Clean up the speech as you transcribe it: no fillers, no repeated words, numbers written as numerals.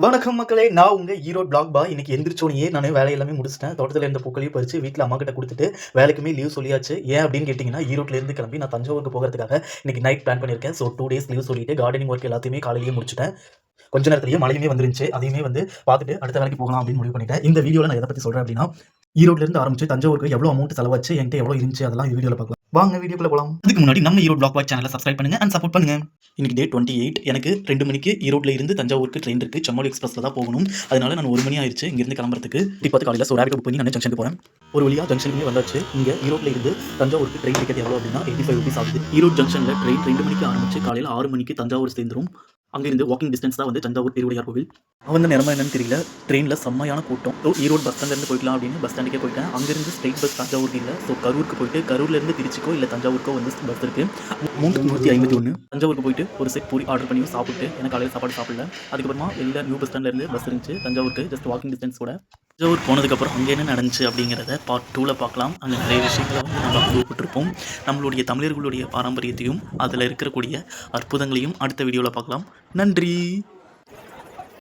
வணக்கம் மக்களே, நான் உங்க ஈரோடு பிளாக் பாய். இன்னைக்கு எந்திரிச்சோனையே நானு வேலை எல்லாமே முடிச்சுட்டேன். தோட்டத்துல இருந்த பூக்களையும் பறிச்சு வீட்ல அம்மாகிட்ட குடுத்துட்டு வேலைக்குமே லீவ் சொல்லியாச்சு. ஏன் அப்படின்னு கேட்டீங்கன்னா, ஈரோட்ல இருந்து கிளம்பி நான் தஞ்சாவூருக்கு போகறதுக்காக இன்னைக்கு நைட் பிளான் பண்ணியிருக்கேன். ஸோ 2 டேஸ் லீவ் சொல்லிட்டு கார்டனிங் ஒர்க் எல்லாத்தையுமே காலையிலேயே முடிச்சுட்டேன். கொஞ்ச நேரத்திலேயே மழையுமே வந்துருந்துச்சு. அதையுமே பார்த்துட்டு அடுத்த வேலைக்கு போகலாம் அப்படின்னு முடிவு பண்ணிட்டேன். இந்த வீடியோல நான் எத பத்தி சொல்றேன் அப்படின்னா, ஈரோட்ல இருந்து ஆரம்பிச்சு தஞ்சாவூருக்கு எவ்வளவு அமௌண்ட் செலவாச்சு, என்கிட்ட எவ்வளவு இருந்துச்சு அதெல்லாம் இந்த வீடியோல பார்க்கலாம். வாங்க வீடியோக்குள்ள போலாம். அதுக்கு முன்னாடி நம்ம ஈரோடு பிளாக் பாய் சேனலை சப்ஸ்கிரைப் பண்ணுங்க அண்ட் சப்போர்ட் பண்ணுங்க. இன்னைக்கு டே 28. எனக்கு 2 மணிக்கு ஈரோட்ல இருந்து தஞ்சாவூருக்கு ட்ரெயின் இருக்கு. செம்மொழி எக்ஸ்பிரஸ்ல தான் போகணும். அதனால நான் 1 மணி ஆயிருச்சு இங்கிருந்து கிளம்புறதுக்கு. இப்போ காலையில ரேபிடோ புக் பண்ணி நான் ஜங்ஷனுக்கு போறேன். ஒரு வழியா ஜங்ஷனுக்குமே வந்தாச்சு. இங்க ஈரோட்ல இருந்து தஞ்சாவூருக்கு ட்ரெயின் டிக்கெட் எவ்வளவு அப்படின்னா 85 ரூபீஸ் ஆகுது. ஈரோடு ஜங்ஷன்ல ட்ரெயின் 2 மணிக்கு ஆரம்பிச்சு காலையில 6 மணிக்கு தஞ்சாவூர் சேர்ந்துரும். அங்கிருந்து வாக்கிங் டிஸ்டன்ஸ் தான் தஞ்சாவூர் பெருவுடையார் கோவில். அவன் நேரமா என்னன்னு தெரியல, ட்ரெயினில் செம்மையான கூட்டம். ஸோ ஈரோடு பஸ் ஸ்டாண்ட்லேருந்து போய்க்கலாம் அப்படின்னு பஸ் ஸ்டாண்டுக்கே போயிட்டேன். அங்கேருந்து ஸ்ட்ரெயிட் பஸ் தஞ்சாவூருக்கு இல்லை, ஸோ கரூருக்கு போயிட்டு கரூர்லேருந்து திருச்சிக்கோ இல்லை தஞ்சாவூருக்கோ பஸ் இருக்குது. 351 தஞ்சாவூருக்கு போயிட்டு ஒரு செட் பூரி ஆர்டர் பண்ணி சாப்பிட்டு எனக்கு காலையில் சாப்பாடு சாப்பிடல. அதுக்கப்புறமா வெளியில் நியூ பஸ் ஸ்டாண்ட்லேருந்து பஸ் இருந்துச்சு தஞ்சாவூருக்கு, ஜஸ்ட் வாக்கிங் டிஸ்டன்ஸ் கூட. தஞ்சாவூர் போனதுக்கப்புறம் அங்கே என்ன நடந்துச்சு அப்படிங்கிறத பார்ட் 2ல் பார்க்கலாம். அங்கே நிறைய விஷயங்களை நம்ம அனுபவப்பட்டிருப்போம். நம்மளுடைய தமிழர்களுடைய பாரம்பரியத்தையும் அதில் இருக்கக்கூடிய அற்புதங்களையும் அடுத்த வீடியோவில் பார்க்கலாம். நன்றி.